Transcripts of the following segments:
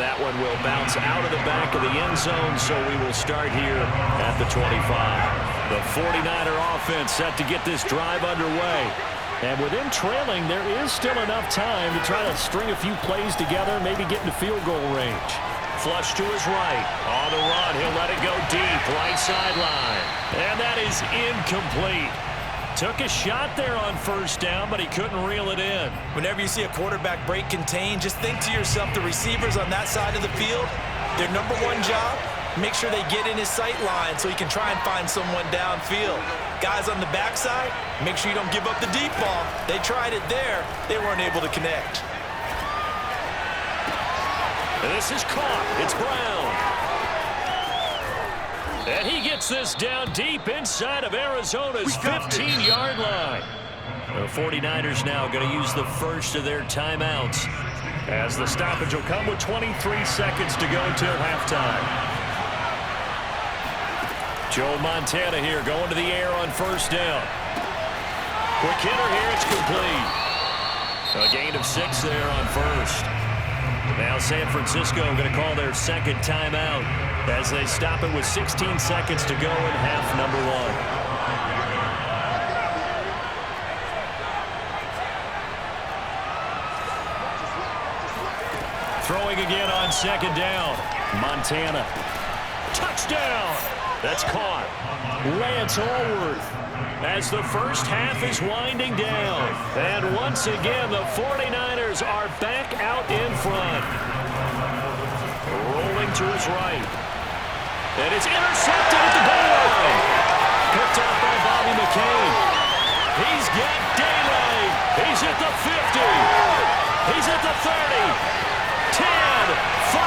And that one will bounce out of the back of the end zone, so we will start here at the 25. The 49er offense set to get this drive underway. And with him trailing, there is still enough time to try to string a few plays together, maybe get into field goal range. Flush to his right. On the run, he'll let it go deep, right sideline. And that is incomplete. Took a shot there on first down, but he couldn't reel it in. Whenever you see a quarterback break contain, just think to yourself, the receivers on that side of the field, their number one job, make sure they get in his sight line so he can try and find someone downfield. Guys on the backside, make sure you don't give up the deep ball. They tried it there. They weren't able to connect. This is caught. It's Brown. And he gets this down deep inside of Arizona's 15-yard line. The 49ers now going to use the first of their timeouts, as the stoppage will come with 23 seconds to go until halftime. Joe Montana here going to the air on first down. Quick hitter here. It's complete. A gain of 6 there on first. Now San Francisco going to call their second timeout as they stop it with 16 seconds to go in half number 1. Throwing again on second down. Montana. Touchdown. That's caught. Lance Allworth as the first half is winding down. And once again, the 49ers are back out in front. Rolling to his right. And it's intercepted at the goal line. Picked up by Bobby McCain. He's got daylight. He's at the 50. He's at the 30. 10, 5,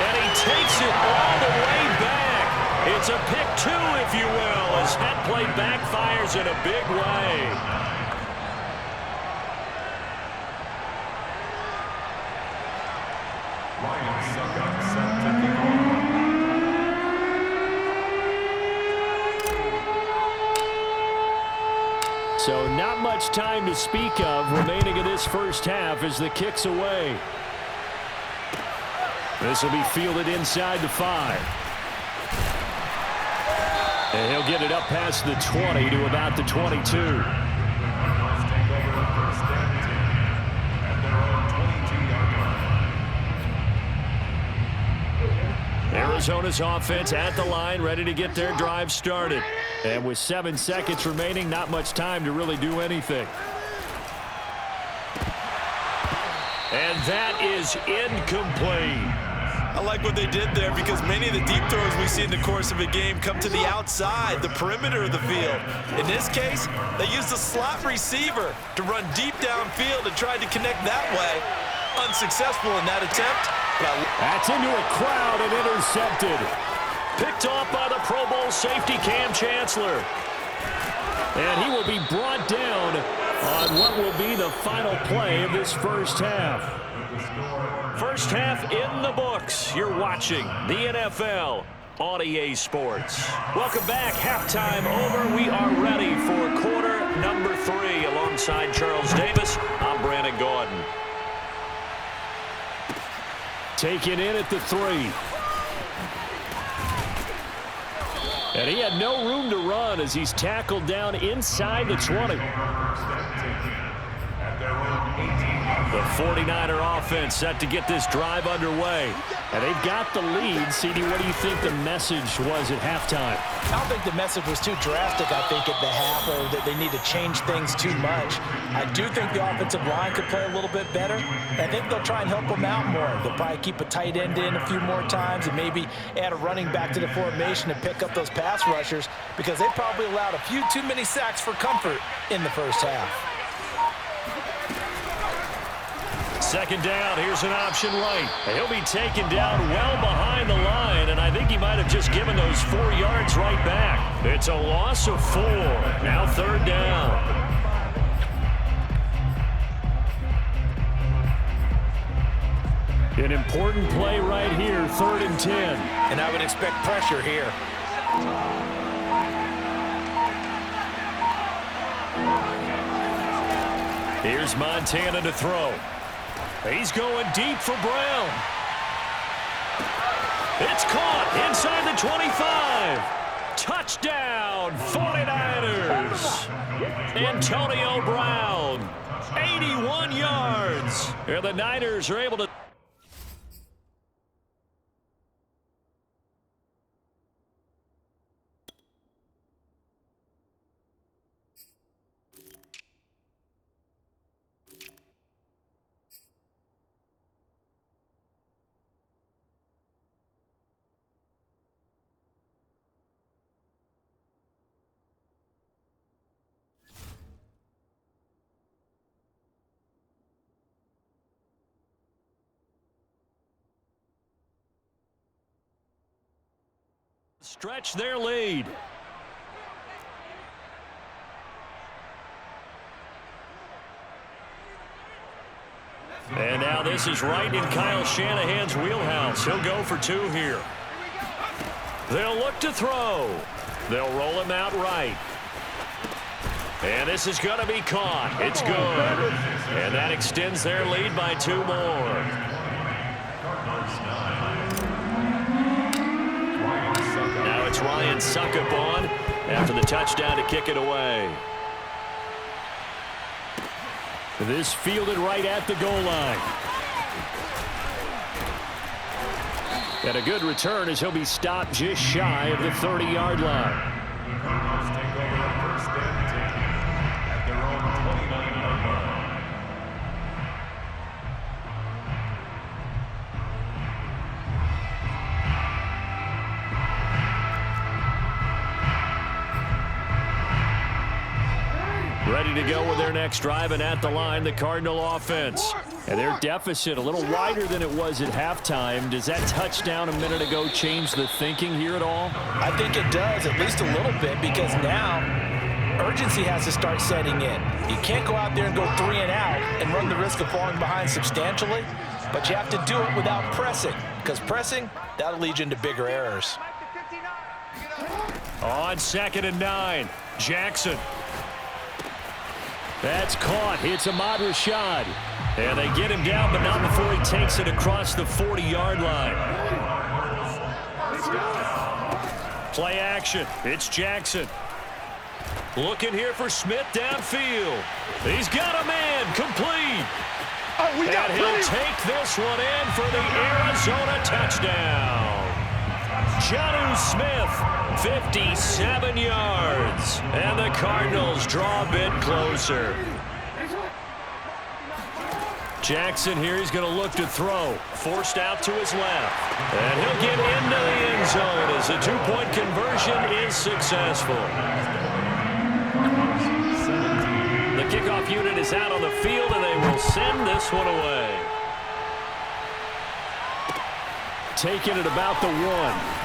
and he takes it all the way back. It's a pick 2, if you will, as that play backfires in a big way. So not much time to speak of remaining in this first half as the kick's away. This will be fielded inside the 5. And he'll get it up past the 20 to about the 22. Arizona's offense at the line, ready to get their drive started. And with 7 seconds remaining, not much time to really do anything. And that is incomplete. I like what they did there because many of the deep throws we see in the course of a game come to the outside, the perimeter of the field. In this case, they used a slot receiver to run deep downfield and tried to connect that way. Unsuccessful in that attempt. That's into a crowd and intercepted. Picked off by the Pro Bowl safety Cam Chancellor. And he will be brought down on what will be the final play of this first half. First half in the books. You're watching the NFL on EA Sports. Welcome back. Halftime over. We are ready for quarter number 3. Alongside Charles Davis, I'm Brandon Gordon. Taken in at the 3. And he had no room to run as he's tackled down inside the 20. The 49er offense set to get this drive underway. And they've got the lead. CD, what do you think the message was at halftime? I don't think the message was too drastic, I think, at the half, or that they need to change things too much. I do think the offensive line could play a little bit better. I think they'll try and help them out more. They'll probably keep a tight end in a few more times and maybe add a running back to the formation to pick up those pass rushers, because they probably allowed a few too many sacks for comfort in the first half. Second down, here's an option right. He'll be taken down well behind the line, and I think he might have just given those 4 yards right back. It's a loss of 4. Now third down. An important play right here, 3rd and 10. And I would expect pressure here. Here's Montana to throw. He's going deep for Brown. It's caught inside the 25. Touchdown, 49ers. Antonio Brown, 81 yards. And the Niners are able to... stretch their lead. And now this is right in Kyle Shanahan's wheelhouse. He'll go for 2 here. They'll look to throw. They'll roll him out right. And this is going to be caught. It's good. And that extends their lead by 2 more. Now it's Ryan Suckup on after the touchdown to kick it away. This fielded right at the goal line. And a good return as he'll be stopped just shy of the 30-yard line. Ready to go with their next drive, and at the line, the Cardinal offense. And their deficit a little wider than it was at halftime. Does that touchdown a minute ago change the thinking here at all? I think it does, at least a little bit, because now urgency has to start setting in. You can't go out there and go 3 and out and run the risk of falling behind substantially, but you have to do it without pressing, because pressing, that'll lead you into bigger errors. On 2nd and 9, Jackson. That's caught. It's Ahmad Rashad. And they get him down, but not before he takes it across the 40-yard line. Play action. It's Jackson. Looking here for Smith downfield. He's got a man. Complete. And he'll take this one in for the Arizona touchdown. Jonnu Smith, 57 yards. And the Cardinals draw a bit closer. Jackson here, he's going to look to throw. Forced out to his left. And he'll get into the end zone as the 2-point conversion is successful. The kickoff unit is out on the field, and they will send this one away. Taking it about the 1.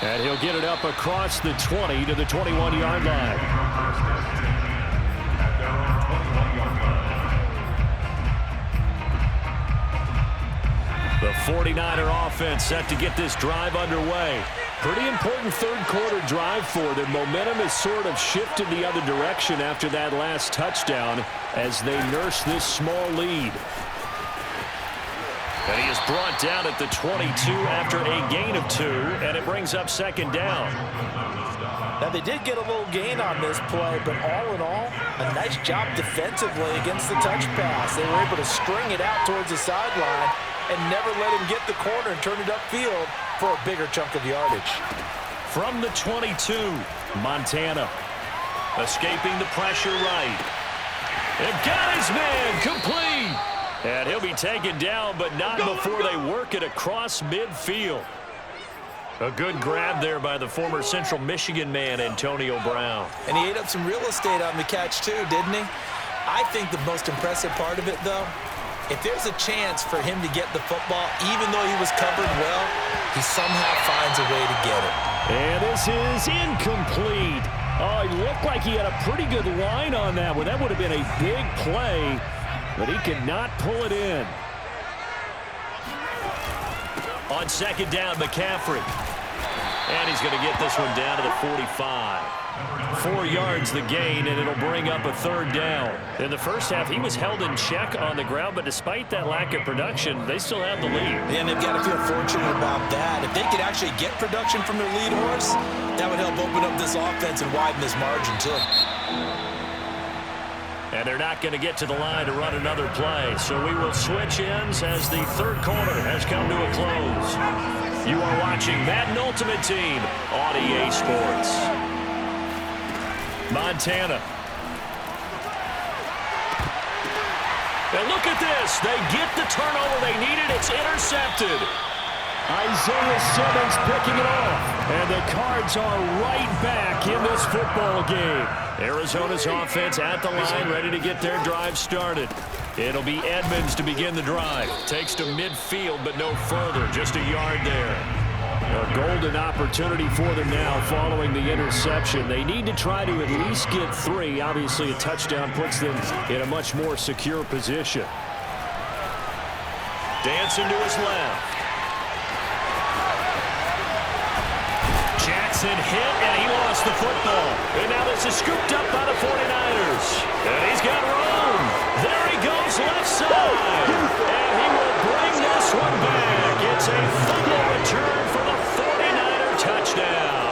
And he'll get it up across the 20 to the 21-yard line. The 49er offense set to get this drive underway. Pretty important third-quarter drive for them. Momentum has sort of shifted the other direction after that last touchdown as they nurse this small lead. And he is brought down at the 22 after a gain of 2, and it brings up 2nd down. Now, they did get a little gain on this play, but all in all, a nice job defensively against the touch pass. They were able to string it out towards the sideline and never let him get the corner and turn it upfield for a bigger chunk of yardage. From the 22, Montana escaping the pressure right. And got his man complete. And he'll be taken down, but not before they work it across midfield. A good grab there by the former Central Michigan man, Antonio Brown. And he ate up some real estate on the catch, too, didn't he? I think the most impressive part of it, though, if there's a chance for him to get the football, even though he was covered well, he somehow finds a way to get it. And this is incomplete. Oh, it looked like he had a pretty good line on that one. That would have been a big play, but he could not pull it in. On 2nd down, McCaffrey. And he's going to get this one down to the 45. 4 yards the gain, and it'll bring up a third down. In the first half, he was held in check on the ground, but despite that lack of production, they still have the lead. And they've got to feel fortunate about that. If they could actually get production from their lead horse, that would help open up this offense and widen this margin, too. And they're not going to get to the line to run another play. So we will switch ends as the third quarter has come to a close. You are watching Madden Ultimate Team on EA Sports. Montana. And look at this. They get the turnover they needed. It's intercepted. Isaiah Simmons picking it off. And the Cards are right back in this football game. Arizona's offense at the line, ready to get their drive started. It'll be Edmonds to begin the drive. Takes to midfield, but no further. Just a yard there. A golden opportunity for them now following the interception. They need to try to at least get 3. Obviously, a touchdown puts them in a much more secure position. Dancing to his left. Jackson hit, and he lost the football. And now this is scooped up by the 49ers. And he's got room. There he goes, left side. And he will bring this one back. It's a fumble return for the 49er touchdown.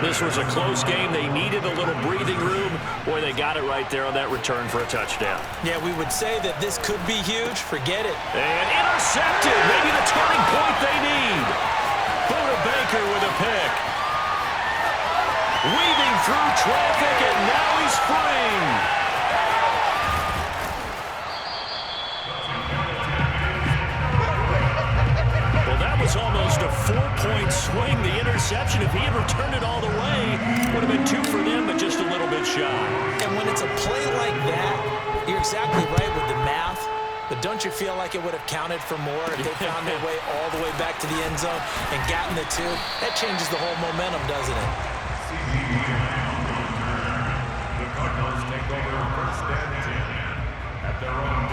This was a close game. They needed a little breathing room. Boy, they got it right there on that return for a touchdown. Yeah, we would say that this could be huge. Forget it. And intercepted. Maybe the turning point they need. Buda Baker with a pick. Weaving through traffic, and now he's free. Well, that was almost a 4-point swing. The interception, if he had returned it all the way, would have been 2 for them, but just a little bit shy. And when it's a play like that, you're exactly right with the math. But don't you feel like it would have counted for more if they found their way all the way back to the end zone and gotten the 2? That changes the whole momentum, doesn't it? The Cardinals take over first and 10 at their own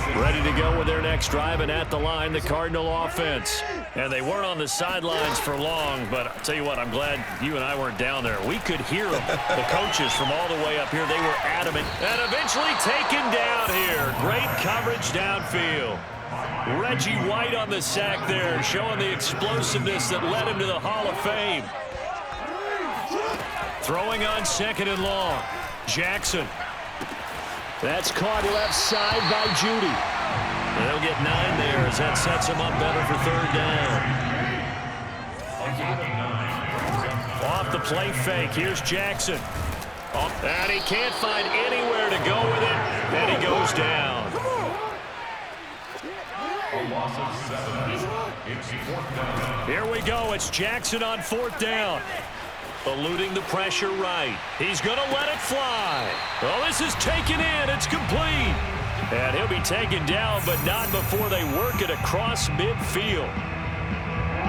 26. Ready to go with their next drive, and at the line, the Cardinal offense. And they weren't on the sidelines for long, but I'll tell you what, I'm glad you and I weren't down there. We could hear them. The coaches from all the way up here, they were adamant. And eventually taken down here. Great coverage downfield. Reggie White on the sack there, showing the explosiveness that led him to the Hall of Fame. Throwing on 2nd and long. Jackson. That's caught left side by Judy. They'll get 9 there as that sets them up better for 3rd down. Off the play fake, here's Jackson. And he can't find anywhere to go with it, and he goes down. A loss of 7. It's 4th down. Here we go, it's Jackson on 4th down. Eluding the pressure right. He's going to let it fly. Oh, this is taken in. It's complete. And he'll be taken down, but not before they work it across midfield.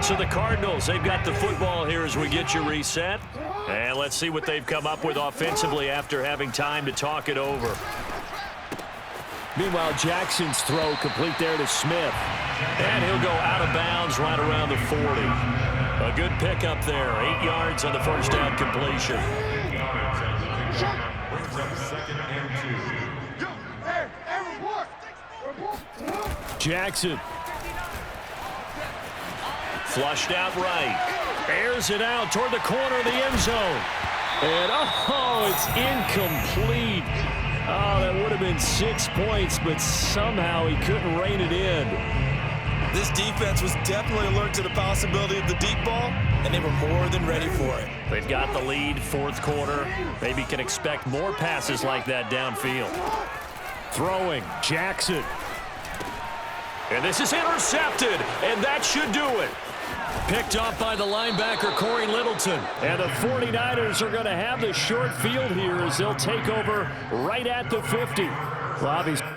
So the Cardinals, they've got the football here as we get you reset. And let's see what they've come up with offensively after having time to talk it over. Meanwhile, Jackson's throw complete there to Smith. And he'll go out of bounds right around the 40. A good pickup there. 8 yards on the first down completion. Brings up 2nd and 2. Jackson. Flushed out right. Airs it out toward the corner of the end zone. And, oh, it's incomplete. Oh, that would have been 6 points, but somehow he couldn't rein it in. This defense was definitely alert to the possibility of the deep ball, and they were more than ready for it. They've got the lead, 4th quarter. Maybe can expect more passes like that downfield. Throwing, Jackson. And this is intercepted, and that should do it. Picked off by the linebacker, Corey Littleton. And the 49ers are going to have the short field here as they'll take over right at the 50. Well, obviously